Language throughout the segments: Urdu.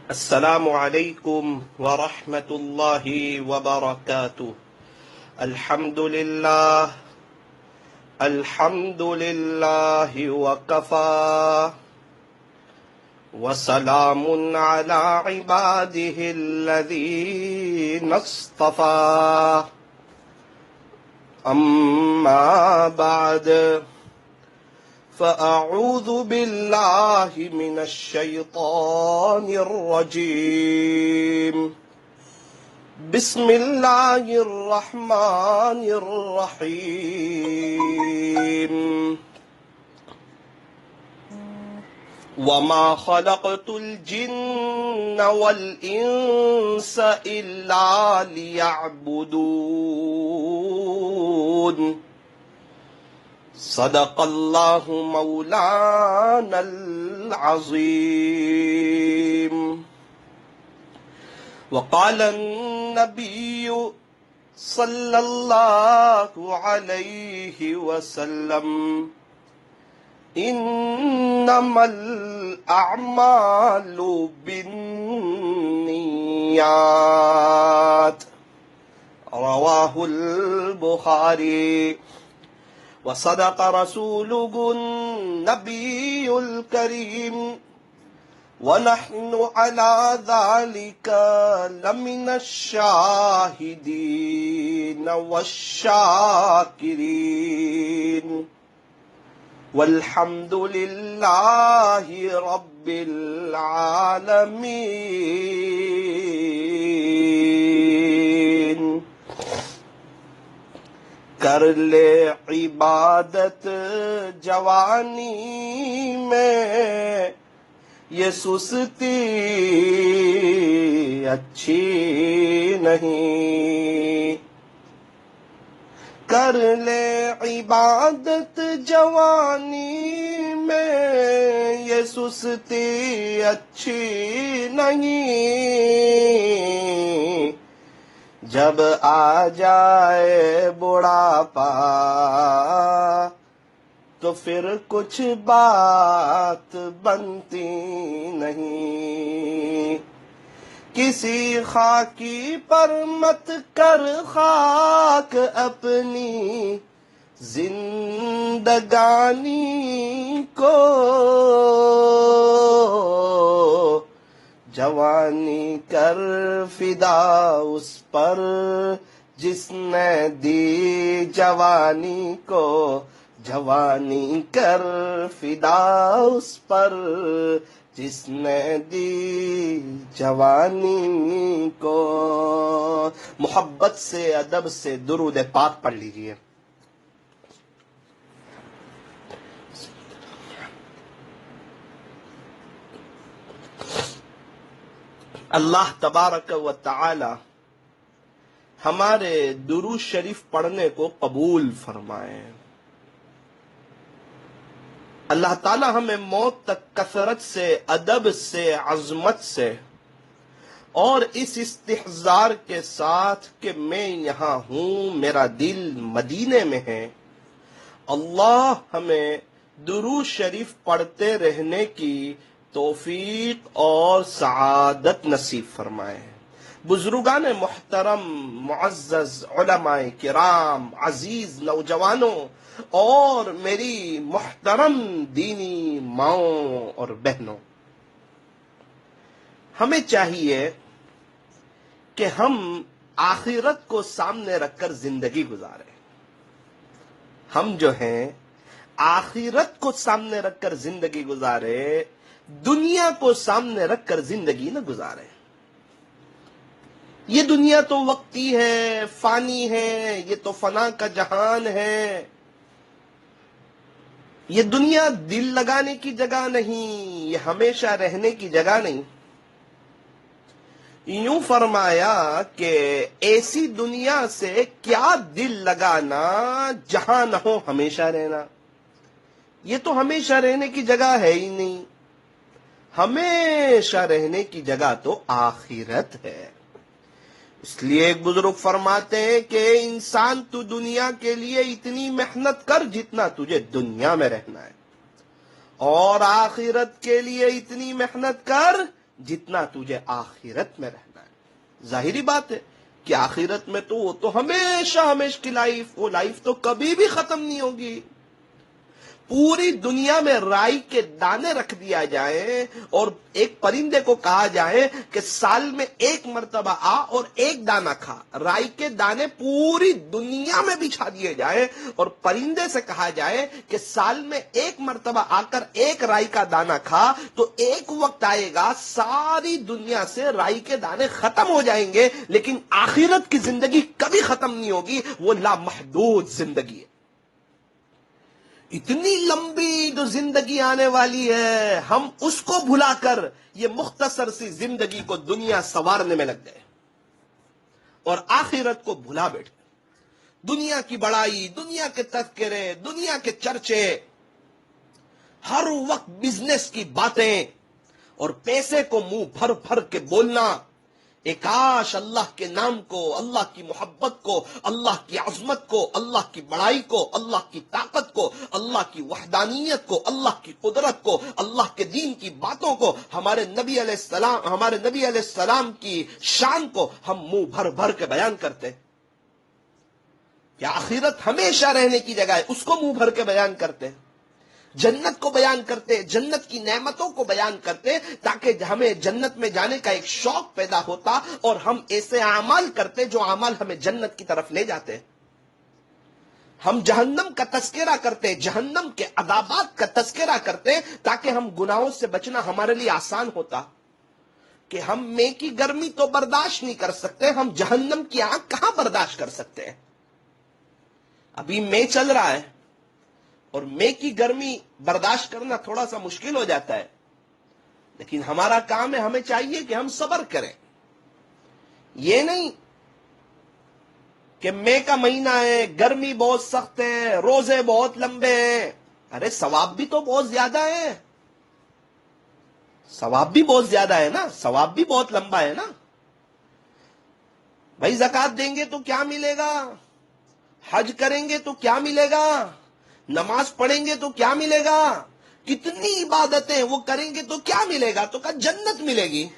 السلام علیکم ورحمۃ اللہ وبرکاتہ۔ الحمد للہ وکفی وسلام علی عبادہ الذین اصطفی، اما بعد فأعوذ باللہ من الشیطان الرجیم، بسم اللہ الرحمن الرحیم، وما خلقت الجن والانس الا لیعبدون، صدق اللہ مولانا العظیم۔ وقال النبی صلی اللہ علیہ وسلم، انما الاعمال بالنیات، رواہ البخاری۔ وصدق رسوله النبي الكريم، ونحن على ذلك لمن الشاهدين والشاكرين، والحمد لله رب العالمين۔ کر لے عبادت جوانی میں، یہ سستی اچھی نہیں۔ کر لے عبادت جوانی میں، یہ سستی اچھی نہیں۔ جب آ جائے بڑھاپا تو پھر کچھ بات بنتی نہیں۔ کسی خاکی پر مت کر خاک اپنی زندگانی کو، جوانی کر فدا اس پر جس نے دی جوانی کو، جوانی کر فدا اس پر جس نے دی جوانی کو۔ محبت سے، ادب سے درود پاک پڑھ لیجئے۔ اللہ تبارک و تعالی ہمارے درود شریف پڑھنے کو قبول فرمائے۔ اللہ تعالی ہمیں موت تک کثرت سے، ادب سے، عظمت سے اور اس استحضار کے ساتھ کہ میں یہاں ہوں، میرا دل مدینے میں ہے، اللہ ہمیں درود شریف پڑھتے رہنے کی توفیق اور سعادت نصیب فرمائے۔ بزرگان محترم، معزز علماء کرام، عزیز نوجوانوں اور میری محترم دینی ماؤں اور بہنوں، ہمیں چاہیے کہ ہم آخرت کو سامنے رکھ کر زندگی گزاریں۔ ہم جو ہیں آخرت کو سامنے رکھ کر زندگی گزارے، دنیا کو سامنے رکھ کر زندگی نہ گزارے۔ یہ دنیا تو وقتی ہے، فانی ہے، یہ تو فنا کا جہان ہے۔ یہ دنیا دل لگانے کی جگہ نہیں، یہ ہمیشہ رہنے کی جگہ نہیں۔ یوں فرمایا کہ ایسی دنیا سے کیا دل لگانا جہاں نہ ہو ہمیشہ رہنا۔ یہ تو ہمیشہ رہنے کی جگہ ہے ہی نہیں، ہمیشہ رہنے کی جگہ تو آخرت ہے۔ اس لیے ایک بزرگ فرماتے ہیں کہ انسان تو دنیا کے لیے اتنی محنت کر جتنا تجھے دنیا میں رہنا ہے، اور آخرت کے لیے اتنی محنت کر جتنا تجھے آخرت میں رہنا ہے۔ ظاہری بات ہے کہ آخرت میں تو وہ تو ہمیشہ ہمیشہ کی لائف، وہ لائف تو کبھی بھی ختم نہیں ہوگی۔ پوری دنیا میں رائی کے دانے رکھ دیا جائے اور ایک پرندے کو کہا جائے کہ سال میں ایک مرتبہ آ اور ایک دانہ کھا، رائی کے دانے پوری دنیا میں بچھا دیے جائے اور پرندے سے کہا جائے کہ سال میں ایک مرتبہ آ کر ایک رائی کا دانہ کھا، تو ایک وقت آئے گا ساری دنیا سے رائی کے دانے ختم ہو جائیں گے، لیکن آخرت کی زندگی کبھی ختم نہیں ہوگی، وہ لامحدود زندگی ہے۔ اتنی لمبی جو زندگی آنے والی ہے، ہم اس کو بھلا کر یہ مختصر سی زندگی کو دنیا سنوارنے میں لگ گئے اور آخرت کو بھلا بیٹھے۔ دنیا کی بڑائی، دنیا کے تذکرے، دنیا کے چرچے، ہر وقت بزنس کی باتیں اور پیسے کو منہ بھر بھر کے بولنا۔ کاش اللہ کے نام کو، اللہ کی محبت کو، اللہ کی عظمت کو، اللہ کی بڑائی کو، اللہ کی طاقت کو، اللہ کی وحدانیت کو، اللہ کی قدرت کو، اللہ کے دین کی باتوں کو، ہمارے نبی علیہ السلام کی شان کو ہم منہ بھر بھر کے بیان کرتے۔ کیا آخرت ہمیشہ رہنے کی جگہ ہے، اس کو منہ بھر کے بیان کرتے، جنت کو بیان کرتے، جنت کی نعمتوں کو بیان کرتے، تاکہ ہمیں جنت میں جانے کا ایک شوق پیدا ہوتا اور ہم ایسے اعمال کرتے جو اعمال ہمیں جنت کی طرف لے جاتے۔ ہم جہنم کا تذکرہ کرتے، جہنم کے عذابات کا تذکرہ کرتے، تاکہ ہم گناہوں سے بچنا ہمارے لیے آسان ہوتا۔ کہ ہم مے کی گرمی تو برداشت نہیں کر سکتے، ہم جہنم کی آگ کہاں برداشت کر سکتے ہیں؟ ابھی مے چل رہا ہے اور مے کی گرمی برداشت کرنا تھوڑا سا مشکل ہو جاتا ہے، لیکن ہمارا کام ہے، ہمیں چاہیے کہ ہم صبر کریں۔ یہ نہیں کہ مے کا مہینہ ہے، گرمی بہت سخت ہے، روزے بہت لمبے ہیں، ارے ثواب بھی تو بہت زیادہ ہے، ثواب بھی بہت زیادہ ہے نا، ثواب بھی بہت لمبا ہے نا۔ بھائی زکوٰۃ دیں گے تو کیا ملے گا؟ حج کریں گے تو کیا ملے گا؟ نماز پڑھیں گے تو کیا ملے گا؟ کتنی عبادتیں وہ کریں گے تو کیا ملے گا؟ تو کہا جنت ملے گی۔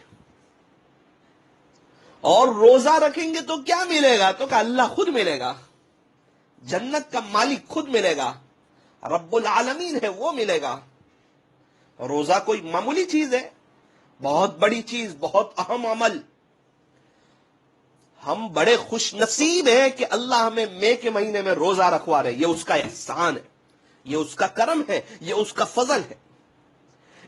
اور روزہ رکھیں گے تو کیا ملے گا؟ تو کہا اللہ خود ملے گا، جنت کا مالک خود ملے گا، رب العالمین ہے وہ ملے گا۔ روزہ کوئی معمولی چیز ہے؟ بہت بڑی چیز، بہت اہم عمل۔ ہم بڑے خوش نصیب ہیں کہ اللہ ہمیں مے کے مہینے میں روزہ رکھوا رہے، یہ اس کا احسان ہے، یہ اس کا کرم ہے، یہ اس کا فضل ہے۔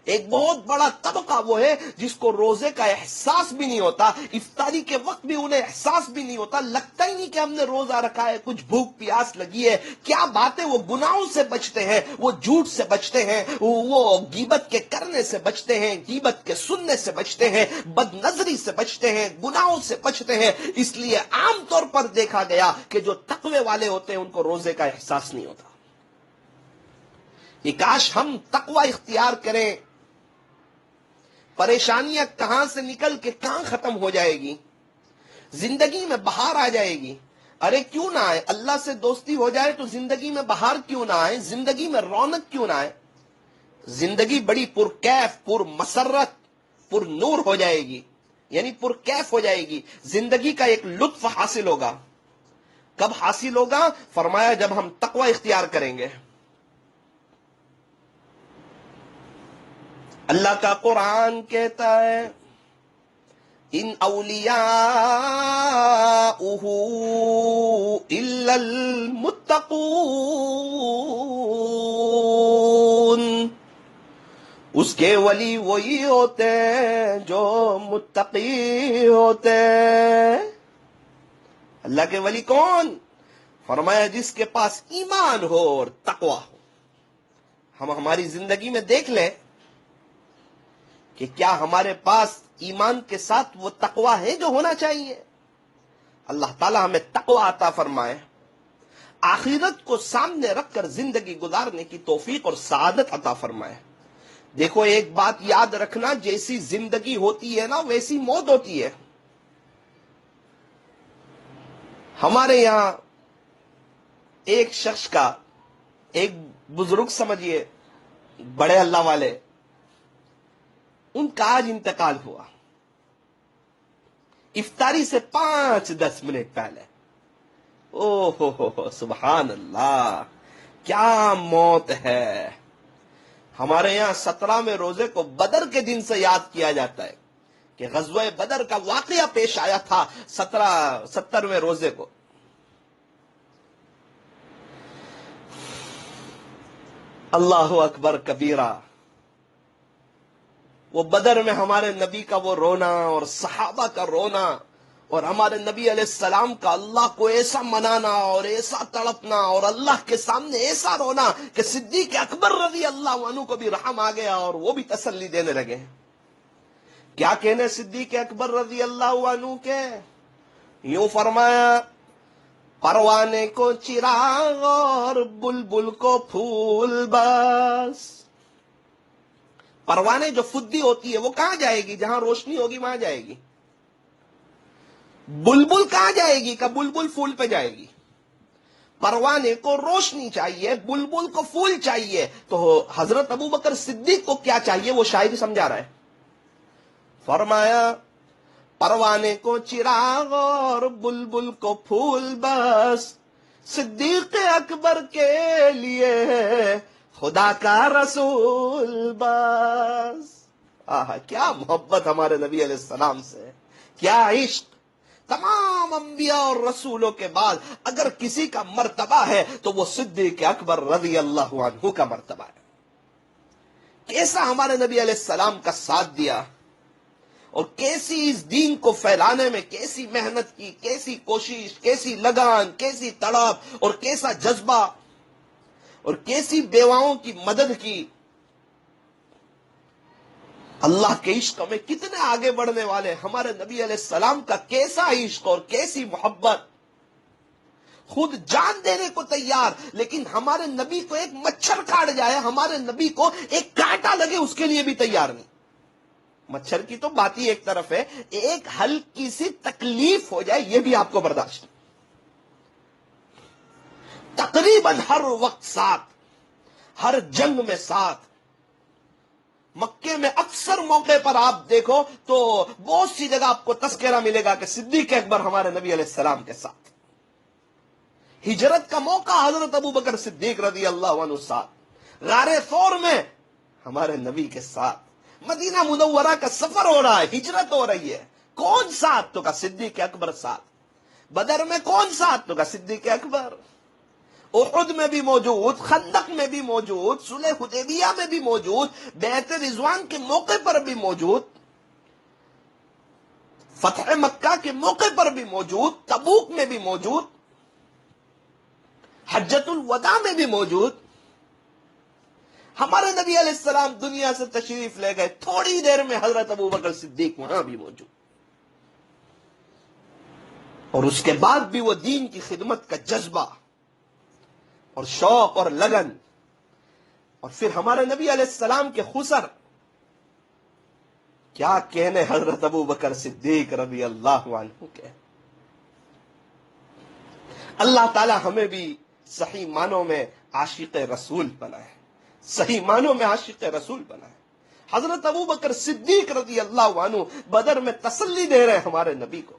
ایک بہت بڑا طبقہ وہ ہے جس کو روزے کا احساس بھی نہیں ہوتا، افطاری کے وقت بھی انہیں احساس بھی نہیں ہوتا، لگتا ہی نہیں کہ ہم نے روزہ رکھا ہے، کچھ بھوک پیاس لگی ہے۔ کیا باتیں، وہ گناہوں سے بچتے ہیں، وہ جھوٹ سے بچتے ہیں، وہ غیبت کے کرنے سے بچتے ہیں، غیبت کے سننے سے بچتے ہیں، بد نظری سے بچتے ہیں، گناہوں سے بچتے ہیں۔ اس لیے عام طور پر دیکھا گیا کہ جو تقوی والے ہوتے ہیں ان کو روزے کا احساس نہیں ہوتا۔ کاش ہم تقوی اختیار کریں، پریشانیاں کہاں سے نکل کے کہاں ختم ہو جائے گی، زندگی میں بہار آ جائے گی۔ ارے کیوں نہ آئے؟ اللہ سے دوستی ہو جائے تو زندگی میں بہار کیوں نہ آئے؟ زندگی میں رونق کیوں نہ آئے؟ زندگی بڑی پرکیف، پر مسرت، پر نور ہو جائے گی، یعنی پرکیف ہو جائے گی، زندگی کا ایک لطف حاصل ہوگا۔ کب حاصل ہوگا؟ فرمایا جب ہم تقوی اختیار کریں گے۔ اللہ کا قرآن کہتا ہے ان اولیاءہ الا المتقون، اس کے ولی وہی ہوتے ہیں جو متقی ہوتے ہیں۔ اللہ کے ولی کون؟ فرمایا جس کے پاس ایمان ہو اور تقوی ہو۔ ہم ہماری زندگی میں دیکھ لیں کہ کیا ہمارے پاس ایمان کے ساتھ وہ تقوی ہے جو ہونا چاہیے؟ اللہ تعالی ہمیں تقوی عطا فرمائے، آخرت کو سامنے رکھ کر زندگی گزارنے کی توفیق اور سعادت عطا فرمائے۔ دیکھو ایک بات یاد رکھنا، جیسی زندگی ہوتی ہے نا ویسی موت ہوتی ہے۔ ہمارے یہاں ایک شخص کا، ایک بزرگ سمجھیے، بڑے اللہ والے، ان کا آج انتقال ہوا، افطاری سے 5-10 منٹ پہلے۔ او ہو سبحان اللہ، کیا موت ہے! ہمارے یہاں 17ویں روزے کو بدر کے دن سے یاد کیا جاتا ہے کہ غزوہ بدر کا واقعہ پیش آیا تھا 70ویں روزے کو۔ اللہ اکبر کبیرہ۔ وہ بدر میں ہمارے نبی کا وہ رونا اور صحابہ کا رونا، اور ہمارے نبی علیہ السلام کا اللہ کو ایسا منانا اور ایسا تڑپنا، اور اللہ کے سامنے ایسا رونا کہ صدیق اکبر رضی اللہ عنہ کو بھی رحم آ گیا اور وہ بھی تسلی دینے لگے۔ کیا کہنے صدیق اکبر رضی اللہ عنہ کے؟ یوں فرمایا، پروانے کو چراغ اور بلبل کو پھول بس۔ پروانے جو فدی ہوتی ہے وہ کہاں جائے گی؟ جہاں روشنی ہوگی وہاں جائے گی۔ بلبل کہاں جائے گی؟ کہ بلبل پھول پہ جائے گی۔ پروانے کو روشنی چاہیے، بلبل کو پھول چاہیے، تو حضرت ابو بکر صدیق کو کیا چاہیے وہ شاعر سمجھا رہا ہے۔ فرمایا، پروانے کو چراغ اور بلبل کو پھول بس، صدیق اکبر کے لیے خدا کا رسول بس۔ کیا محبت ہمارے نبی علیہ السلام سے، کیا عشق! تمام انبیاء اور رسولوں کے بعد اگر کسی کا مرتبہ ہے تو وہ صدیق اکبر رضی اللہ عنہ کا مرتبہ ہے۔ کیسا ہمارے نبی علیہ السلام کا ساتھ دیا، اور کیسی اس دین کو پھیلانے میں کیسی محنت کی، کیسی کوشش، کیسی لگان، کیسی تڑپ اور کیسا جذبہ، اور کیسی بیواؤں کی مدد کی۔ اللہ کے عشق میں کتنے آگے بڑھنے والے، ہمارے نبی علیہ السلام کا کیسا عشق اور کیسی محبت، خود جان دینے کو تیار، لیکن ہمارے نبی کو ایک مچھر کاٹ جائے، ہمارے نبی کو ایک کانٹا لگے اس کے لیے بھی تیار نہیں۔ مچھر کی تو بات ہی ایک طرف ہے، ایک ہلکی سی تکلیف ہو جائے یہ بھی آپ کو برداشت نہیں۔ تقریباً ہر وقت ساتھ، ہر جنگ میں ساتھ۔ مکے میں اکثر موقع پر آپ دیکھو تو بہت سی جگہ آپ کو تذکرہ ملے گا کہ صدیق اکبر ہمارے نبی علیہ السلام کے ساتھ۔ ہجرت کا موقع حضرت ابو بکر صدیق رضی اللہ عنہ ساتھ، غار ثور میں ہمارے نبی کے ساتھ، مدینہ منورہ کا سفر ہو رہا ہے، ہجرت ہو رہی ہے، کون ساتھ؟ تو کا صدیق اکبر ساتھ۔ بدر میں کون ساتھ؟ تو کا صدیق اکبر۔ احد میں بھی موجود، خندق میں بھی موجود، صلح حدیبیہ میں بھی موجود، بیعت رضوان کے موقع پر بھی موجود، فتح مکہ کے موقع پر بھی موجود، تبوک میں بھی موجود، حجۃ الوداع میں بھی موجود۔ ہمارے نبی علیہ السلام دنیا سے تشریف لے گئے، تھوڑی دیر میں حضرت ابو بکر صدیق وہاں بھی موجود، اور اس کے بعد بھی وہ دین کی خدمت کا جذبہ اور شوق اور لگن۔ اور پھر ہمارے نبی علیہ السلام کے خسر، کیا کہنے حضرت ابو بکر صدیق رضی اللہ عنہ کے۔ اللہ تعالی ہمیں بھی صحیح معنوں میں عاشق رسول بنائے، صحیح معنوں میں عاشق رسول بنائے۔ حضرت ابو بکر صدیق رضی اللہ عنہ بدر میں تسلی دے رہے ہمارے نبی کو،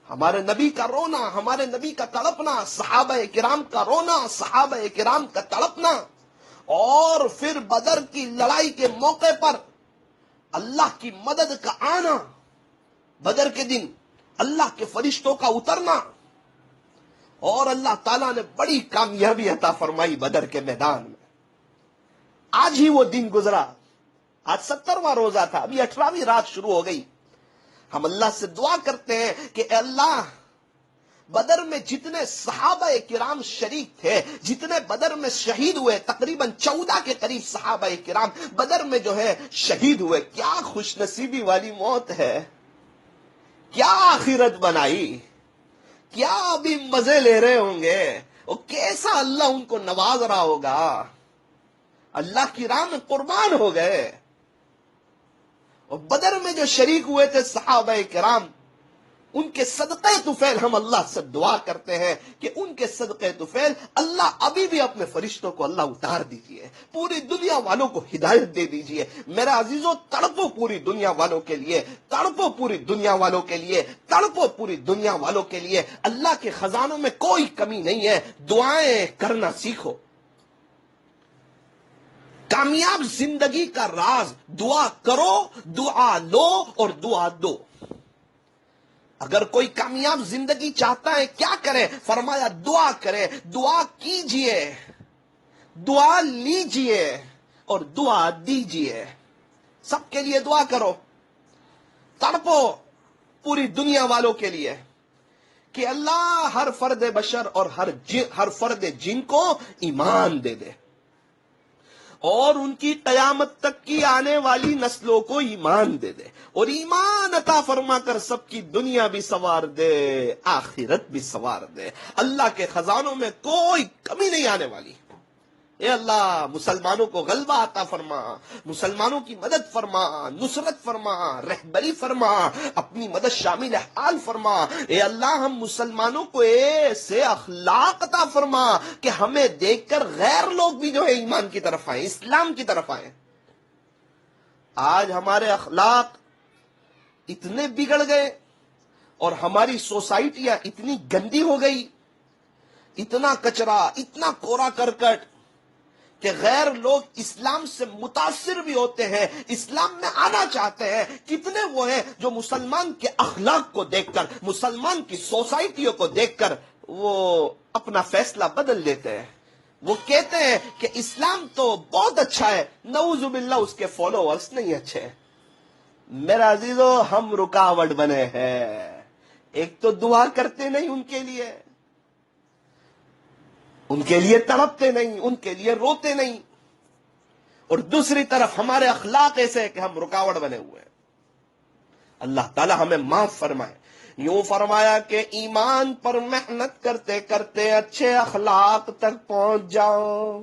ہمارے نبی کا رونا، ہمارے نبی کا تڑپنا، صحابہ کرام کا رونا، صحابہ کرام کا تڑپنا، اور پھر بدر کی لڑائی کے موقع پر اللہ کی مدد کا آنا، بدر کے دن اللہ کے فرشتوں کا اترنا، اور اللہ تعالیٰ نے بڑی کامیابی عطا فرمائی بدر کے میدان میں۔ آج ہی وہ دن گزرا، آج 70واں روزہ تھا، ابھی 18ویں رات شروع ہو گئی۔ ہم اللہ سے دعا کرتے ہیں کہ اے اللہ، بدر میں جتنے صحابہ کرام شریک تھے، جتنے بدر میں شہید ہوئے، تقریباً 14 کے قریب صحابہ کرام بدر میں جو ہے شہید ہوئے، کیا خوش نصیبی والی موت ہے، کیا آخرت بنائی، کیا ابھی مزے لے رہے ہوں گے، اور کیسا اللہ ان کو نواز رہا ہوگا، اللہ کی راہ میں قربان ہو گئے۔ اور بدر میں جو شریک ہوئے تھے صحابہ کرام، ان کے صدقے طفیل ہم اللہ سے دعا کرتے ہیں کہ ان کے صدقے طفیل اللہ ابھی بھی اپنے فرشتوں کو اللہ اتار دیجئے، پوری دنیا والوں کو ہدایت دے دیجئے۔ میرا عزیزو، تڑپو پوری دنیا والوں کے لیے، تڑپو پوری دنیا والوں کے لیے، تڑپو پوری دنیا والوں کے لیے۔ اللہ کے خزانوں میں کوئی کمی نہیں ہے، دعائیں کرنا سیکھو۔ کامیاب زندگی کا راز دعا کرو، دعا لو اور دعا دو۔ اگر کوئی کامیاب زندگی چاہتا ہے کیا کرے؟ فرمایا دعا کرے، دعا کیجئے، دعا لیجئے اور دعا دیجئے۔ سب کے لیے دعا کرو، تڑپو پوری دنیا والوں کے لیے کہ اللہ ہر فرد بشر اور ہر فرد جن کو ایمان دے دے، اور ان کی قیامت تک کی آنے والی نسلوں کو ایمان دے دے، اور ایمان عطا فرما کر سب کی دنیا بھی سنوار دے، آخرت بھی سنوار دے۔ اللہ کے خزانوں میں کوئی کمی نہیں آنے والی۔ اے اللہ مسلمانوں کو غلبہ عطا فرما، مسلمانوں کی مدد فرما، نصرت فرما، رہبری فرما، اپنی مدد شامل حال فرما۔ اے اللہ ہم مسلمانوں کو ایسے اخلاق عطا فرما کہ ہمیں دیکھ کر غیر لوگ بھی جو ہے ایمان کی طرف آئیں، اسلام کی طرف آئیں۔ آج ہمارے اخلاق اتنے بگڑ گئے اور ہماری سوسائٹیاں اتنی گندی ہو گئی، اتنا کچرا، اتنا کوڑا کرکٹ کہ غیر لوگ اسلام سے متاثر بھی ہوتے ہیں، اسلام میں آنا چاہتے ہیں۔ کتنے وہ ہیں جو مسلمان کے اخلاق کو دیکھ کر، مسلمان کی سوسائٹیوں کو دیکھ کر وہ اپنا فیصلہ بدل لیتے ہیں۔ وہ کہتے ہیں کہ اسلام تو بہت اچھا ہے، نعوذ باللہ اس کے فالوورز نہیں اچھے ہیں۔ میرا عزیزو، ہم رکاوٹ بنے ہیں۔ ایک تو دعا کرتے نہیں ان کے لیے، ان کے لیے تڑپتے نہیں، ان کے لیے روتے نہیں، اور دوسری طرف ہمارے اخلاق ایسے ہیں کہ ہم رکاوٹ بنے ہوئے ہیں۔ اللہ تعالی ہمیں معاف فرمائے۔ یوں فرمایا کہ ایمان پر محنت کرتے کرتے اچھے اخلاق تک پہنچ جاؤ،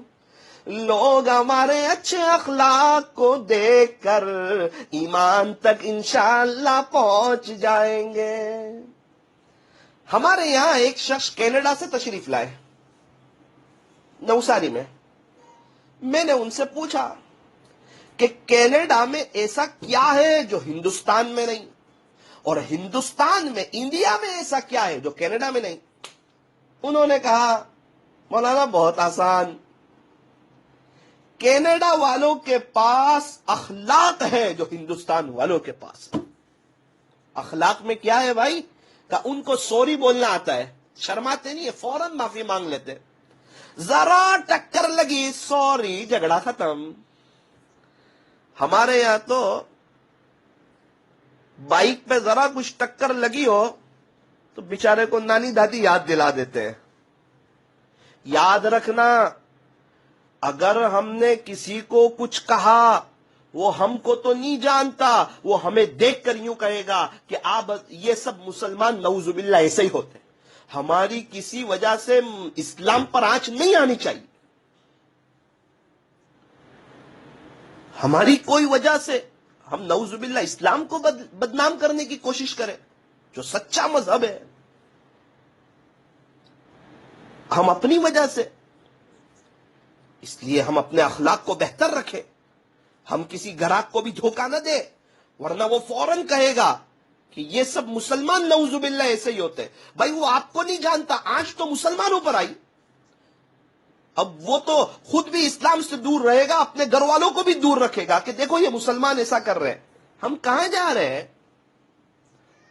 لوگ ہمارے اچھے اخلاق کو دیکھ کر ایمان تک انشاءاللہ پہنچ جائیں گے۔ ہمارے یہاں ایک شخص کینیڈا سے تشریف لائے، نوساری میں نے ان سے پوچھا کہ کینیڈا میں ایسا کیا ہے جو ہندوستان میں نہیں، اور ہندوستان میں، انڈیا میں ایسا کیا ہے جو کینیڈا میں نہیں؟ انہوں نے کہا مولانا بہت آسان، کینیڈا والوں کے پاس اخلاق ہے جو ہندوستان والوں کے پاس۔ اخلاق میں کیا ہے بھائی؟ کہ ان کو سوری بولنا آتا ہے، شرماتے نہیں ہے، فوراً معافی مانگ لیتے۔ ذرا ٹکر لگی، سوری، جھگڑا ختم۔ ہمارے یہاں تو بائک پہ ذرا کچھ ٹکر لگی ہو تو بیچارے کو نانی دادی یاد دلا دیتے ہیں۔ یاد رکھنا، اگر ہم نے کسی کو کچھ کہا، وہ ہم کو تو نہیں جانتا، وہ ہمیں دیکھ کر یوں کہے گا کہ آپ یہ سب مسلمان نعوذ باللہ ایسے ہی ہوتے ہیں۔ ہماری کسی وجہ سے اسلام پر آنچ نہیں آنی چاہیے، ہماری کوئی وجہ سے ہم نعوذ باللہ اسلام کو بدنام کرنے کی کوشش کریں جو سچا مذہب ہے، ہم اپنی وجہ سے۔ اس لیے ہم اپنے اخلاق کو بہتر رکھیں، ہم کسی گراہک کو بھی دھوکہ نہ دیں، ورنہ وہ فوراً کہے گا کہ یہ سب مسلمان نعوذ باللہ ایسے ہی ہوتے۔ بھائی وہ آپ کو نہیں جانتا، آج تو مسلمانوں پر آئی، اب وہ تو خود بھی اسلام سے دور رہے گا، اپنے گھر والوں کو بھی دور رکھے گا کہ دیکھو یہ مسلمان ایسا کر رہے ہیں۔ ہم کہاں جا رہے ہیں؟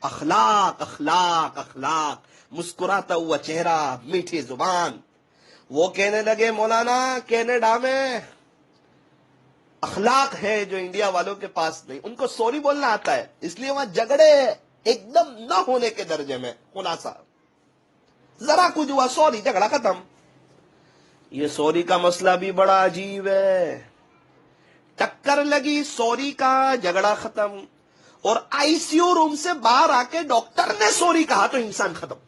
اخلاق اخلاق اخلاق، مسکراتا ہوا چہرہ، میٹھی زبان۔ وہ کہنے لگے مولانا کینیڈا میں اخلاق ہے جو انڈیا والوں کے پاس نہیں، ان کو سوری بولنا آتا ہے، اس لیے وہاں جھگڑے ایک دم نہ ہونے کے درجے میں۔ خلاصہ ذرا کچھ ہوا، سوری، جھگڑا ختم۔ یہ سوری کا مسئلہ بھی بڑا عجیب ہے، ٹکر لگی، سوری کا، جھگڑا ختم، اور آئی سی یو روم سے باہر آ کے ڈاکٹر نے سوری کہا تو انسان ختم۔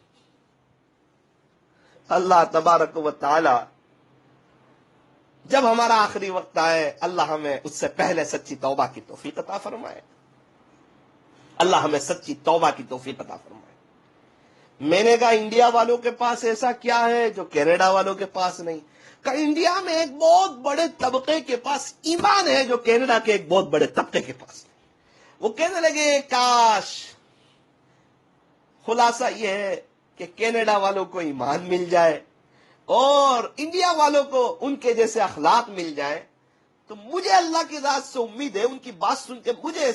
اللہ تبارک و تعالی جب ہمارا آخری وقت آئے، اللہ ہمیں اس سے پہلے سچی توبہ کی توفیق عطا فرمائے، اللہ ہمیں سچی توبہ کی توفیق عطا فرمائے۔ میں نے کہا انڈیا والوں کے پاس ایسا کیا ہے جو کینیڈا والوں کے پاس نہیں؟ کہ انڈیا میں ایک بہت بڑے طبقے کے پاس ایمان ہے جو کینیڈا کے ایک بہت بڑے طبقے کے پاس نہیں۔ وہ کہنے لگے کاش، خلاصہ یہ ہے کہ کینیڈا والوں کو ایمان مل جائے اور انڈیا والوں کو ان کے جیسے اخلاق مل جائے، تو مجھے اللہ کی ذات سے امید ہے۔ ان کی بات سن کے مجھے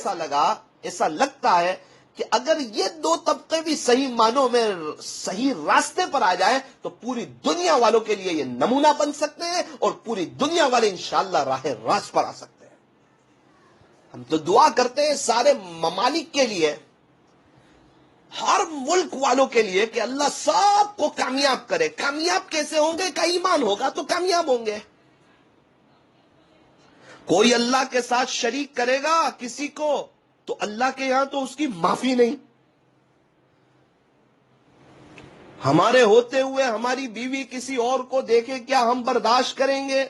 ایسا لگتا ہے کہ اگر یہ دو طبقے بھی صحیح معنوں میں صحیح راستے پر آ جائیں تو پوری دنیا والوں کے لیے یہ نمونہ بن سکتے ہیں اور پوری دنیا والے انشاءاللہ راہ راست پر آ سکتے ہیں۔ ہم تو دعا کرتے ہیں سارے ممالک کے لیے، ہر ملک والوں کے لیے، کہ اللہ سب کو کامیاب کرے۔ کامیاب کیسے ہوں گے؟ کہ ایمان ہوگا تو کامیاب ہوں گے۔ کوئی اللہ کے ساتھ شریک کرے گا کسی کو تو اللہ کے یہاں تو اس کی معافی نہیں۔ ہمارے ہوتے ہوئے ہماری بیوی کسی اور کو دیکھے، کیا ہم برداشت کریں گے؟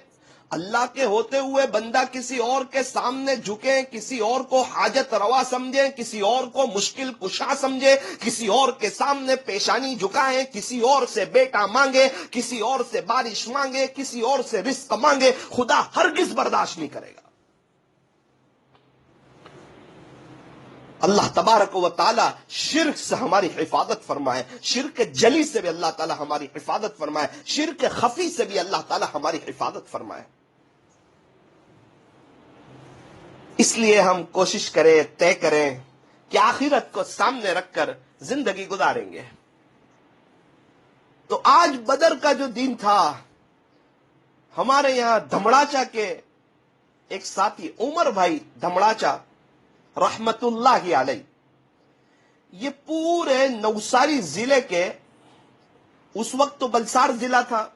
اللہ کے ہوتے ہوئے بندہ کسی اور کے سامنے جھکے، کسی اور کو حاجت روا سمجھے، کسی اور کو مشکل کشا سمجھے، کسی اور کے سامنے پیشانی جھکائے، کسی اور سے بیٹا مانگے، کسی اور سے بارش مانگے، کسی اور سے رزق مانگے، خدا ہرگز برداشت نہیں کرے گا۔ اللہ تبارک و تعالی شرک سے ہماری حفاظت فرمائے، شرک جلی سے بھی اللہ تعالی ہماری حفاظت فرمائے، شرک خفی سے بھی اللہ تعالی ہماری حفاظت فرمائے۔ اس لیے ہم کوشش کریں، طے کریں کہ آخرت کو سامنے رکھ کر زندگی گزاریں گے۔ تو آج بدر کا جو دن تھا، ہمارے یہاں دھمڑاچا کے ایک ساتھی عمر بھائی دھمڑاچا رحمت اللہ علیہ، یہ پورے نوساری ضلع کے، اس وقت تو بلسار ضلع تھا،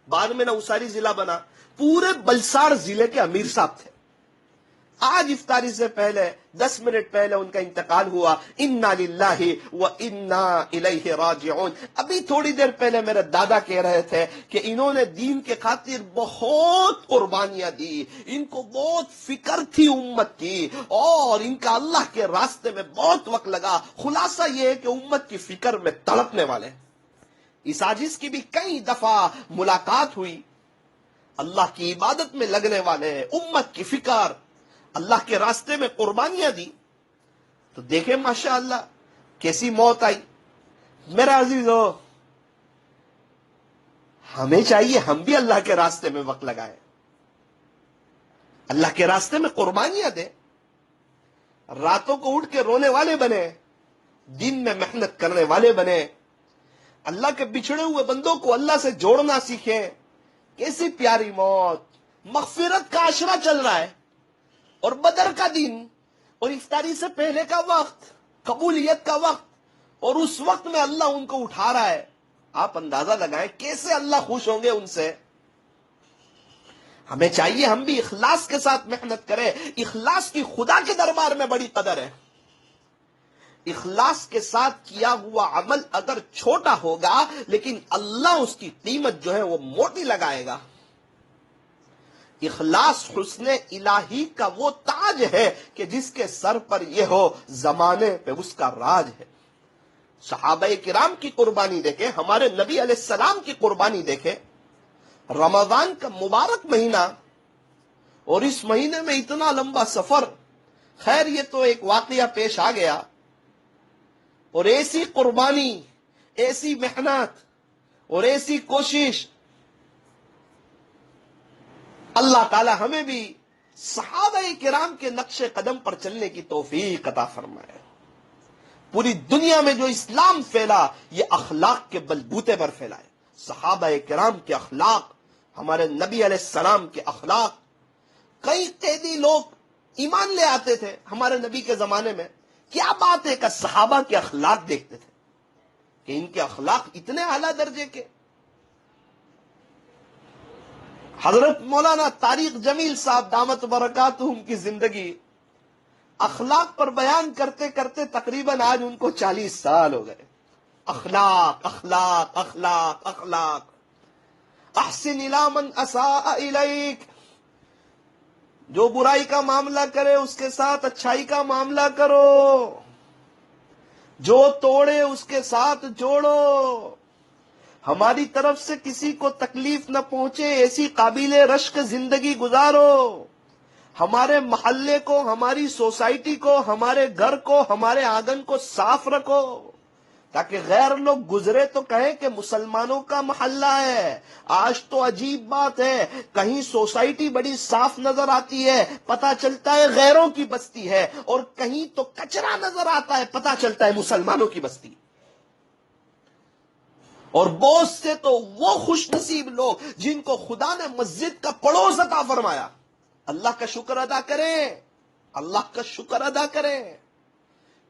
بعد میں نوساری ضلع بنا، پورے بلسار ضلع کے امیر صاحب تھے۔ آج افطاری سے پہلے 10 منٹ پہلے ان کا انتقال ہوا۔ انا للہ و انا الیہ راجعون۔ ابھی تھوڑی دیر پہلے میرے دادا کہہ رہے تھے کہ انہوں نے دین کے خاطر بہت قربانیاں دی، ان کو بہت فکر تھی امت کی، اور ان کا اللہ کے راستے میں بہت وقت لگا۔ خلاصہ یہ ہے کہ امت کی فکر میں تڑپنے والے۔ اس عاجز کی بھی کئی دفعہ ملاقات ہوئی، اللہ کی عبادت میں لگنے والے، امت کی فکر، اللہ کے راستے میں قربانیاں دی، تو دیکھیں ماشاءاللہ کیسی موت آئی۔ میرا عزیزو، ہمیں چاہیے ہم بھی اللہ کے راستے میں وقت لگائیں، اللہ کے راستے میں قربانیاں دیں، راتوں کو اٹھ کے رونے والے بنے، دن میں محنت کرنے والے بنے، اللہ کے بچھڑے ہوئے بندوں کو اللہ سے جوڑنا سیکھیں۔ کیسی پیاری موت، مغفرت کا عشرہ چل رہا ہے، اور بدر کا دن، اور افطاری سے پہلے کا وقت، قبولیت کا وقت، اور اس وقت میں اللہ ان کو اٹھا رہا ہے۔ آپ اندازہ لگائیں کیسے اللہ خوش ہوں گے ان سے۔ ہمیں چاہیے ہم بھی اخلاص کے ساتھ محنت کریں۔ اخلاص کی خدا کے دربار میں بڑی قدر ہے۔ اخلاص کے ساتھ کیا ہوا عمل اگر چھوٹا ہوگا، لیکن اللہ اس کی قیمت جو ہے وہ موٹی لگائے گا۔ اخلاص حسن الہی کا وہ تاج ہے کہ جس کے سر پر یہ ہو زمانے پہ اس کا راج ہے۔ صحابہ کرام کی قربانی دیکھیں، ہمارے نبی علیہ السلام کی قربانی دیکھیں۔ رمضان کا مبارک مہینہ، اور اس مہینے میں اتنا لمبا سفر۔ خیر یہ تو ایک واقعہ پیش آ گیا، اور ایسی قربانی، ایسی محنت اور ایسی کوشش، اللہ تعالی ہمیں بھی صحابہ کرام کے نقش قدم پر چلنے کی توفیق عطا فرمائے۔ پوری دنیا میں جو اسلام پھیلا، یہ اخلاق کے بلبوتے پر پھیلا ہے۔ صحابہ کرام کے اخلاق، ہمارے نبی علیہ السلام کے اخلاق۔ کئی قیدی لوگ ایمان لے آتے تھے ہمارے نبی کے زمانے میں، کیا بات ہے کہ صحابہ کے اخلاق دیکھتے تھے کہ ان کے اخلاق اتنے اعلیٰ درجے کے۔ حضرت مولانا طارق جمیل صاحب دامت برکاتہم کی زندگی اخلاق پر بیان کرتے کرتے تقریباً آج ان کو 40 سال ہو گئے۔ اخلاق اخلاق اخلاق اخلاق۔ احسن الی من اساء الیک، جو برائی کا معاملہ کرے اس کے ساتھ اچھائی کا معاملہ کرو۔ جو توڑے اس کے ساتھ جوڑو. ہماری طرف سے کسی کو تکلیف نہ پہنچے ایسی قابل رشک زندگی گزارو. ہمارے محلے کو، ہماری سوسائٹی کو، ہمارے گھر کو، ہمارے آنگن کو صاف رکھو تاکہ غیر لوگ گزرے تو کہیں کہ مسلمانوں کا محلہ ہے. آج تو عجیب بات ہے، کہیں سوسائٹی بڑی صاف نظر آتی ہے، پتہ چلتا ہے غیروں کی بستی ہے، اور کہیں تو کچرا نظر آتا ہے، پتہ چلتا ہے مسلمانوں کی بستی. اور بہت سے تو وہ خوش نصیب لوگ جن کو خدا نے مسجد کا پڑوس عطا فرمایا، اللہ کا شکر ادا کریں، اللہ کا شکر ادا کریں.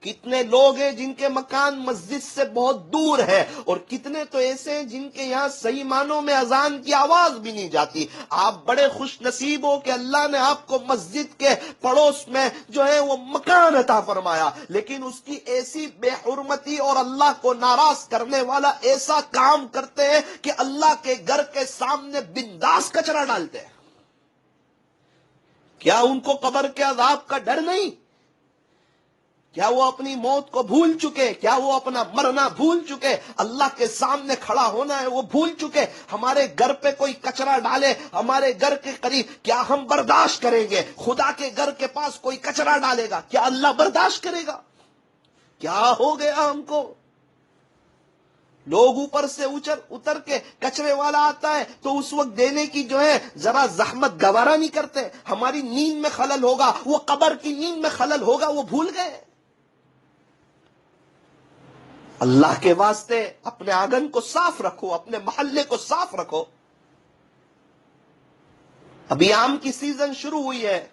کتنے لوگ ہیں جن کے مکان مسجد سے بہت دور ہے، اور کتنے تو ایسے ہیں جن کے یہاں صحیح معنوں میں اذان کی آواز بھی نہیں جاتی. آپ بڑے خوش نصیب ہو کہ اللہ نے آپ کو مسجد کے پڑوس میں جو ہے وہ مکان عطا فرمایا، لیکن اس کی ایسی بے حرمتی اور اللہ کو ناراض کرنے والا ایسا کام کرتے ہیں کہ اللہ کے گھر کے سامنے بنداس کچرا ڈالتے ہیں. کیا ان کو قبر کے عذاب کا ڈر نہیں؟ کیا وہ اپنی موت کو بھول چکے؟ کیا وہ اپنا مرنا بھول چکے؟ اللہ کے سامنے کھڑا ہونا ہے وہ بھول چکے؟ ہمارے گھر پہ کوئی کچرا ڈالے ہمارے گھر کے قریب، کیا ہم برداشت کریں گے؟ خدا کے گھر کے پاس کوئی کچرا ڈالے گا، کیا اللہ برداشت کرے گا؟ کیا ہو گیا ہم کو؟ لوگ اوپر سے اتر کے کچرے والا آتا ہے تو اس وقت دینے کی جو ہے ذرا زحمت گوارا نہیں کرتے. ہماری نیند میں خلل ہوگا، وہ قبر کی نیند میں خلل ہوگا، وہ بھول گئے. اللہ کے واسطے اپنے آنگن کو صاف رکھو، اپنے محلے کو صاف رکھو. ابھی آم کی سیزن شروع ہوئی ہے،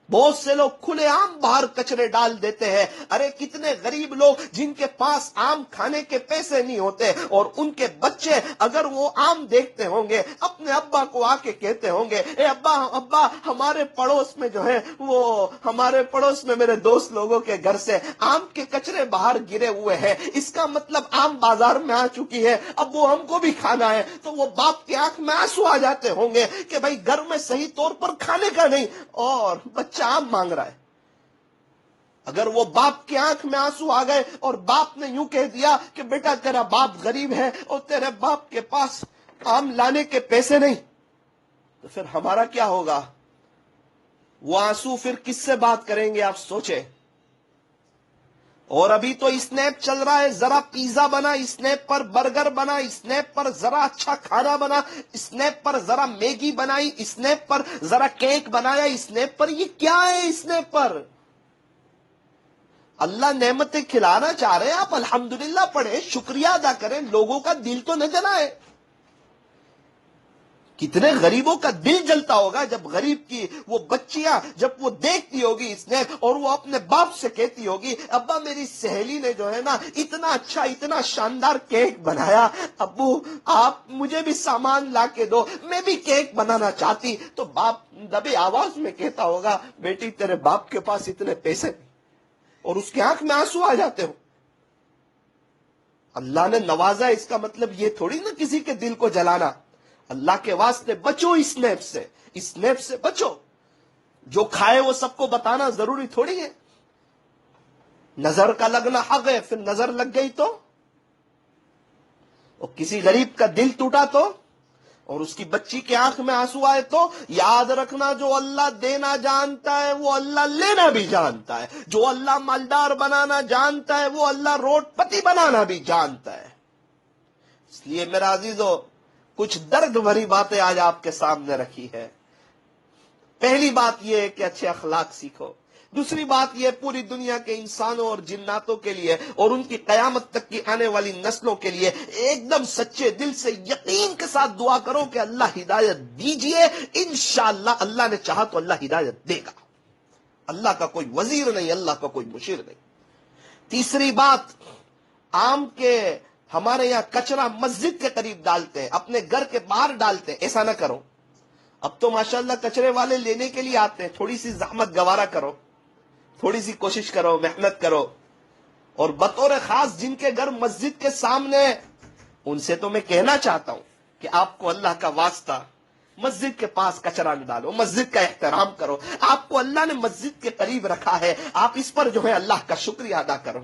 بہت سے لوگ کھلے عام باہر کچرے ڈال دیتے ہیں. ارے کتنے غریب لوگ جن کے پاس آم کھانے کے پیسے نہیں ہوتے، اور ان کے بچے اگر وہ آم دیکھتے ہوں گے اپنے ابا کو آ کے کہتے ہوں گے، اے ابا ابا ہمارے پڑوس میں جو ہے وہ ہمارے پڑوس میں میرے دوست لوگوں کے گھر سے آم کے کچرے باہر گرے ہوئے ہیں، اس کا مطلب آم بازار میں آ چکی ہے، اب وہ ہم کو بھی کھانا ہے. تو وہ باپ کی آنکھ میں آنسو آ جاتے ہوں گے کہ بھائی گھر میں صحیح طور پر کھانے کا نہیں اور بچہ آم مانگ رہا ہے. اگر وہ باپ کی آنکھ میں آنسو آ گئے اور باپ نے یوں کہہ دیا کہ بیٹا تیرا باپ غریب ہے اور تیرے باپ کے پاس آم لانے کے پیسے نہیں، تو پھر ہمارا کیا ہوگا؟ وہ آنسو پھر کس سے بات کریں گے آپ سوچیں. اور ابھی تو اسنیپ چل رہا ہے، ذرا پیزا بنا اسنیپ پر، برگر بنا اسنیپ پر، ذرا اچھا کھانا بنا اسنیپ پر، ذرا میگی بنائی اسنیپ پر، ذرا کیک بنایا اسنیپ پر. یہ کیا ہے اسنیپ پر؟ اللہ نعمتیں کھلانا چاہ رہے ہیں، آپ الحمدللہ پڑھیں، شکریہ ادا کریں، لوگوں کا دل تو نہ جلائیں. کتنے غریبوں کا دل جلتا ہوگا جب غریب کی وہ بچیاں جب وہ دیکھتی ہوگی اسنیپ اور وہ اپنے باپ سے کہتی ہوگی، ابا میری سہیلی نے جو ہے نا اتنا اچھا اتنا شاندار کیک بنایا، ابو آپ مجھے بھی سامان لا کے دو، میں بھی کیک بنانا چاہتی. تو باپ دبی آواز میں کہتا ہوگا، بیٹی تیرے باپ کے پاس اتنے پیسے نہیں، اور اس کی آنکھ میں آنسو آ جاتے ہو. اللہ نے نوازا، اس کا مطلب یہ تھوڑی نا کسی کے دل کو جلانا. اللہ کے واسطے بچو اسنیپ سے، اسنیپ سے بچو. جو کھائے وہ سب کو بتانا ضروری تھوڑی ہے. نظر کا لگنا حق ہے، پھر نظر لگ گئی تو، اور کسی غریب کا دل ٹوٹا تو، اور اس کی بچی کی آنکھ میں آنسو آئے تو، یاد رکھنا جو اللہ دینا جانتا ہے وہ اللہ لینا بھی جانتا ہے. جو اللہ مالدار بنانا جانتا ہے وہ اللہ روڈ پتی بنانا بھی جانتا ہے. اس لیے میرا عزیزو کچھ درد بھری باتیں آج آپ کے سامنے رکھی ہے. پہلی بات یہ ہے کہ اچھے اخلاق سیکھو. دوسری بات یہ پوری دنیا کے انسانوں اور جناتوں کے لیے اور ان کی قیامت تک کی آنے والی نسلوں کے لیے ایک دم سچے دل سے یقین کے ساتھ دعا کرو کہ اللہ ہدایت دیجئے. انشاءاللہ اللہ نے چاہا تو اللہ ہدایت دے گا. اللہ کا کوئی وزیر نہیں، اللہ کا کوئی مشیر نہیں. تیسری بات، آم کے ہمارے یہاں کچرا مسجد کے قریب ڈالتے ہیں، اپنے گھر کے باہر ڈالتے ہیں. ایسا نہ کرو. اب تو ماشاءاللہ کچرے والے لینے کے لیے آتے ہیں. تھوڑی سی زحمت گوارا کرو، تھوڑی سی کوشش کرو، محنت کرو. اور بطور خاص جن کے گھر مسجد کے سامنے، ان سے تو میں کہنا چاہتا ہوں کہ آپ کو اللہ کا واسطہ مسجد کے پاس کچرا نہ ڈالو، مسجد کا احترام کرو. آپ کو اللہ نے مسجد کے قریب رکھا ہے، آپ اس پر جو ہے اللہ کا شکریہ ادا کرو.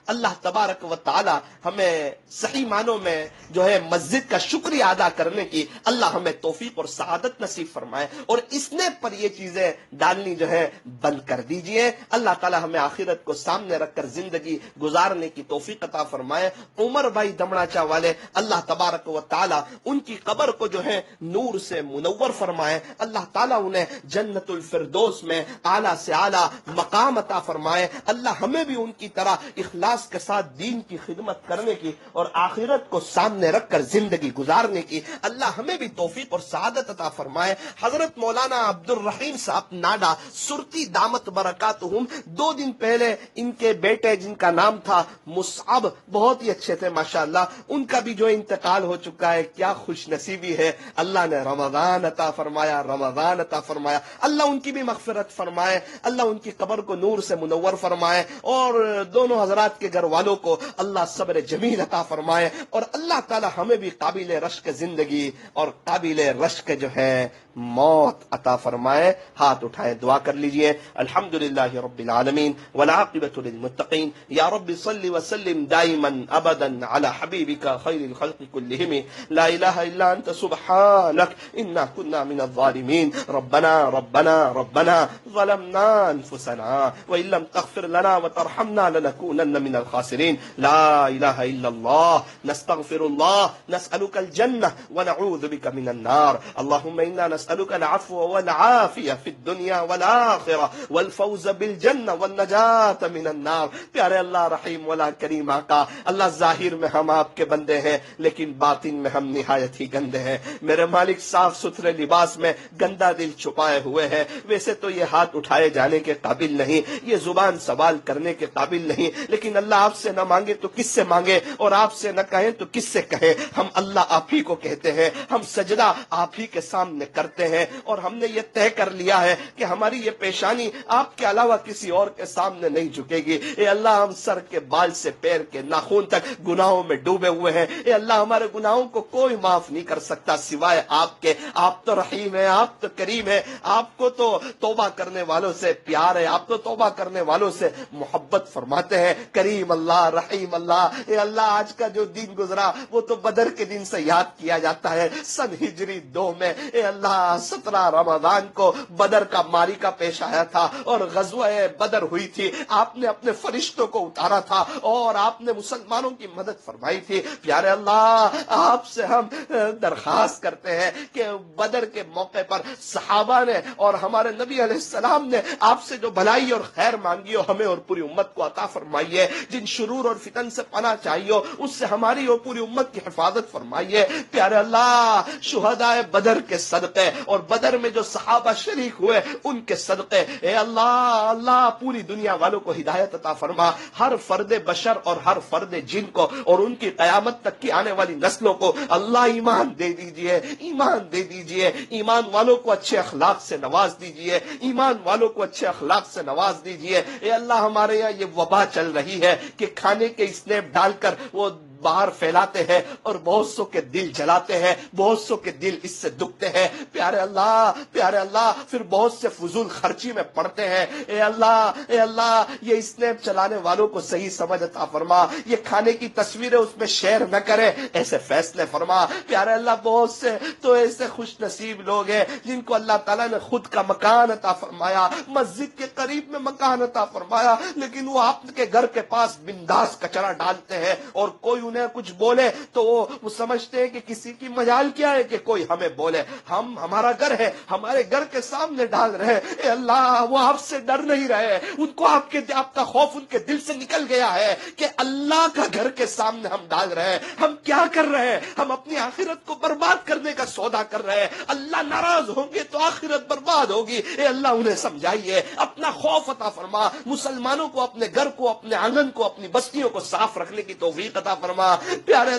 اللہ تبارک و تعالی ہمیں صحیح معنوں میں جو ہے مسجد کا شکریہ ادا کرنے کی اللہ ہمیں توفیق اور سعادت نصیب فرمائے، اور اس نے پر یہ چیزیں ڈالنی جو ہے بند کر دیجئے۔ اللہ تعالی ہمیں آخرت کو سامنے رکھ کر زندگی گزارنے کی توفیق عطا فرمائے۔ عمر بھائی دمڑاچا والے، اللہ تبارک و تعالی ان کی قبر کو جو ہے نور سے منور فرمائے، اللہ تعالی انہیں جنت الفردوس میں اعلیٰ سے اعلیٰ مقام عطا فرمائے۔ اللہ ہمیں بھی ان کی طرح اخلاص کے ساتھ دین کی خدمت کرنے کی اور آخرت کو سامنے رکھ کر زندگی گزارنے کی اللہ ہمیں بھی توفیق اور سعادت عطا فرمائے۔ حضرت مولانا عبد الرحیم صاحب ناڈا سرتی دامت برکاتہم، 2 دن پہلے ان کے بیٹے جن کا نام تھا مصعب، بہت ہی اچھے تھے ماشاءاللہ، ان کا بھی جو انتقال ہو چکا ہے۔ کیا خوش نصیبی ہے، اللہ نے رمضان عطا فرمایا، رمضان عطا فرمایا۔ اللہ ان کی بھی مغفرت فرمائے، اللہ ان کی قبر کو نور سے منور فرمائے، اور دونوں حضرات کے گھر والوں کو اللہ صبر جمیل عطا فرمائے، اور اللہ تعالی ہمیں بھی قابل رشک زندگی اور قابل رشک جو ہے موت عطا فرمائے۔ ہاتھ اٹھائے دعا کر لیجئے۔ الحمدللہ رب العالمین والعاقبۃ للمتقین، یا رب صل وسلم دائما ابدا علی حبیبک خیر الخلق کلہم، لا الہ الا انت سبحانک انا کنا من الظالمین، ربنا ربنا ربنا ظلمنا انفسنا وان لم تغفر لنا وترحمنا لنكونن من الخاسرین، لا الہ الا اللہ، نستغفر اللہ، نسألک الجنہ ونعوذ بک من النار، اللہم انا نسألك العفو والعافية في الدنيا والآخرة والفوز بالجنة والنجاة من النار۔ پیارے اللہ رحیم والا کریم آقا، اللہ ظاہر میں ہم آپ کے بندے ہیں لیکن باطن میں ہم نہایت ہی گندے ہیں۔ میرے مالک صاف ستھرے لباس میں گندا دل چھپائے ہوئے ہیں، ویسے تو یہ ہاتھ اٹھائے جانے کے قابل نہیں، یہ زبان سوال کرنے کے قابل نہیں، لیکن اللہ آپ سے نہ مانگے تو کس سے مانگے، اور آپ سے نہ کہیں تو کس سے کہیں۔ ہم اللہ آپ ہی کو کہتے ہیں، ہم سجدہ آپ ہی کے سامنے کرتے ہیں، اور ہم نے یہ طے کر لیا ہے کہ ہماری یہ پیشانی آپ کے علاوہ کسی اور کے سامنے نہیں جھکے گی۔ اے اللہ، ہم سر کے بال سے پیر کے ناخن تک گناہوں میں ڈوبے ہوئے ہیں، اے اللہ ہمارے گناہوں کو کوئی معاف نہیں کر سکتا سوائے آپ کے۔ آپ تو رحیم ہیں، آپ تو کریم ہیں، آپ کو تو توبہ کرنے والوں سے پیار ہے، آپ تو توبہ کرنے والوں سے محبت فرماتے ہیں۔ کریم اللہ، رحیم اللہ، اے اللہ آج کا جو دن گزرا وہ تو بدر کے دن سے یاد کیا جاتا ہے، سن ہجری 2 میں، اے اللہ 17 رمضان کو بدر کا معرکہ پیش آیا تھا اور غزوہ بدر ہوئی تھی، آپ نے اپنے فرشتوں کو اتارا تھا اور آپ نے مسلمانوں کی مدد فرمائی تھی۔ پیارے اللہ، آپ سے ہم درخواست کرتے ہیں کہ بدر کے موقع پر صحابہ نے اور ہمارے نبی علیہ السلام نے آپ سے جو بھلائی اور خیر مانگی ہو ہمیں اور پوری امت کو عطا فرمائیے، جن شرور اور فتن سے پناہ چاہیے ہو اس سے ہماری اور پوری امت کی حفاظت فرمائیے۔ پیارے اللہ، شہداء بدر کے صدقے اور بدر میں جو صحابہ شریک ہوئے ان کے صدقے، اے اللہ پوری دنیا والوں کو ہدایت عطا فرما، ہر فرد بشر اور ہر فرد جن کو اور ان کی قیامت تک کی آنے والی نسلوں کو اللہ ایمان دے دیجئے، ایمان دے دیجئے، ایمان والوں کو اچھے اخلاق سے نواز دیجئے، ایمان والوں کو اچھے اخلاق سے نواز دیجئے۔ اے اللہ، ہمارے یہاں یہ وبا چل رہی ہے کہ کھانے کے اسنیپ ڈال کر وہ باہر پھیلاتے ہیں اور بہت سو کے دل جلاتے ہیں، بہت سو کے دل اس سے دکھتے ہیں۔ پیارے اللہ پھر بہت سے فضول خرچی میں پڑتے ہیں۔ اے اللہ یہ اسنیپ چلانے والوں کو صحیح سمجھ عطا فرما، یہ کھانے کی تصویریں اس میں شیئر نہ کرے، ایسے فیصلے فرما۔ پیارے اللہ، بہت سے تو ایسے خوش نصیب لوگ ہیں جن کو اللہ تعالیٰ نے خود کا مکان عطا فرمایا، مسجد کے قریب میں مکان عطا فرمایا، لیکن وہ آپ کے گھر کے پاس بنداس کچرا ڈالتے ہیں، اور کوئی انہیں کچھ بولے تو وہ سمجھتے ہیں کہ کسی کی مجال کیا ہے کہ کوئی ہمیں بولے، ہمارا گھر ہے، ہمارے گھر کے سامنے ڈال رہے۔ اے اللہ، وہ آپ سے ڈر نہیں رہے، ان کو آپ کا خوف ان کے دل سے نکل گیا ہے کہ اللہ کا گھر کے سامنے ہم ڈال رہے ہیں۔ ہم کیا کر رہے ہیں؟ ہم اپنی آخرت کو برباد کرنے کا سودا کر رہے ہیں۔ اللہ ناراض ہوں گے تو آخرت برباد ہوگی۔ اے اللہ، انہیں سمجھائیے، اپنا خوف عطا فرما، مسلمانوں کو اپنے گھر کو، اپنے آنگن کو، اپنی بستیوں کو صاف رکھنے کی توفیق عطا فرما۔ فرما۔ پیارے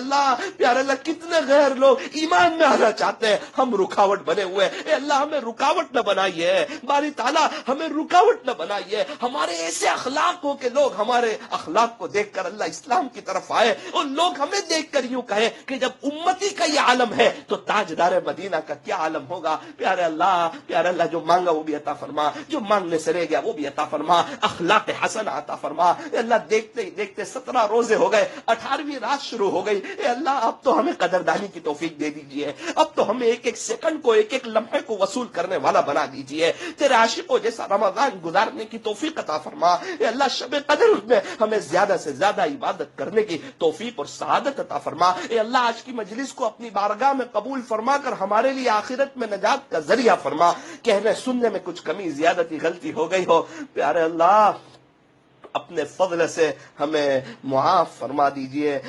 اللہ کتنے غیر لوگ ایمان میں آنا چاہتے ہیں، ہم رکاوٹ بنے ہوئے، اے اللہ ہمیں رکاوٹ نہ بنائیے، باری تعالیٰ ہمیں رکاوٹ نہ بنائیے، ہمارے ایسے اخلاق ہو کہ لوگ ہمارے اخلاق کو دیکھ کر اللہ اسلام کی طرف آئے، اور لوگ ہمیں دیکھ کر یوں کہیں کہ جب امتی کا یہ عالم ہے تو تاجدار مدینہ کا کیا عالم ہوگا۔ پیارے اللہ جو مانگا وہ بھی عطا فرما، جو مانگنے سے رہ گیا وہ بھی عطا فرما، اخلاق حسن عطا فرما۔ اے اللہ دیکھتے ہی دیکھتے 17 روزے ہو گئے، 18ویں رات شروع ہو گئی، اے اللہ اب تو ہمیں قدردانی کی توفیق دے دیجئے، اب تو ہمیں ایک ایک سیکنڈ کو، ایک ایک لمحے کو وصول کرنے والا بنا دیجئے، تیرے عاشقوں جیسا رمضان گزارنے کی توفیق عطا فرما۔ اے اللہ شب قدر میں ہمیں زیادہ سے زیادہ عبادت کرنے کی توفیق اور سعادت عطا فرما۔ اے اللہ آج کی مجلس کو اپنی بارگاہ میں قبول فرما کر ہمارے لیے آخرت میں نجات کا ذریعہ فرما۔ کہنے سننے میں کچھ کمی زیادتی غلطی ہو گئی ہو، پیارے اللہ اپنے فضل سے ہمیں معاف فرما دیجئے۔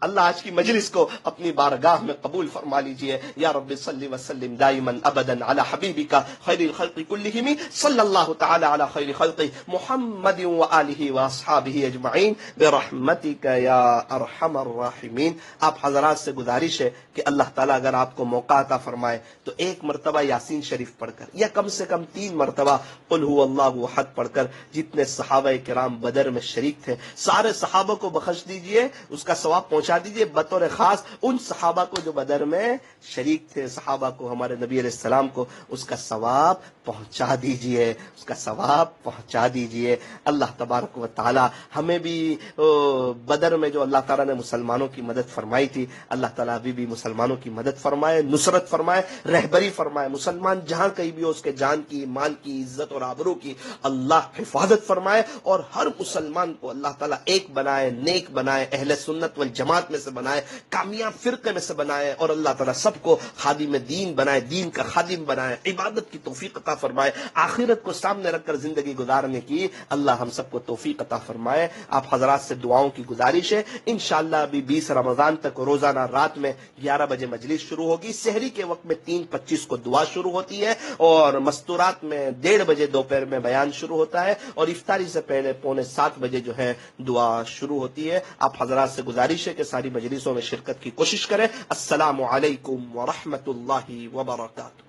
اللہ آج کی مجلس کو اپنی بارگاہ میں قبول فرما لیجئے۔ یا رب صلی وسلم دائما ابدا علی حبیبک خیر الخلق کلہم صلی اللہ تعالی علی خیر خلق محمد وآلہ واصحابہ اجمعین برحمتک یا ارحم الراحمین۔ آپ حضرات سے گزارش ہے کہ اللہ تعالیٰ اگر آپ کو موقع عطا فرمائے تو ایک مرتبہ یاسین شریف پڑھ کر یا کم سے کم 3 مرتبہ قل هو اللہ احد پڑھ کر جتنے صحابہ کرام بدر میں شریک تھے سارے صحابہ کو بخش دیجئے، اس کا ثواب پہنچا دیجئے، بطور خاص ان صحابہ کو جو بدر میں شریک تھے، صحابہ کو، ہمارے نبی علیہ السلام کو اس کا ثواب پہنچا دیجئے، اس کا ثواب پہنچا دیجئے۔ اللہ تبارک و تعالی ہمیں بھی بدر میں جو اللہ تعالیٰ نے مسلمانوں کی مدد فرمائی تھی، اللہ تعالیٰ ابھی بھی مسلمانوں کی مدد فرمائے، نصرت فرمائے، رہبری فرمائے، مسلمان جہاں کہیں بھی ہو اس کے جان کی، مال کی، عزت اور آبرو کی اللہ حفاظت فرمائے، اور ہر مسلمان کو اللہ تعالیٰ ایک بنائے، نیک بنائے، اہل سنت والجماعت میں سے بنائے، کامیاب فرقے میں سے بنائے، اور اللہ تعالیٰ سب کو خادم دین بنائے، دین کا خادم بنائے، عبادت کی توفیق عطا فرمائے، آخرت کو سامنے رکھ کر زندگی گزارنے کی اللہ ہم سب کو توفیق عطا فرمائے۔ آپ حضرات سے دعاؤں کی گزارش ہے، انشاءاللہ ابھی 20 رمضان تک روزانہ رات میں 11 بجے مجلس شروع ہوگی، سحری کے وقت میں 3:25 کو دعا شروع ہوتی ہے، اور مستورات میں 1:30 بجے دوپہر میں بیان شروع ہوتا ہے، اور افطاری سے پہلے 6:45 بجے جو ہے دعا شروع ہوتی ہے۔ آپ حضرات سے گزارش ہے کہ ساری مجلسوں میں شرکت کی کوشش کریں۔ السلام علیکم ورحمۃ اللہ وبرکاتہ۔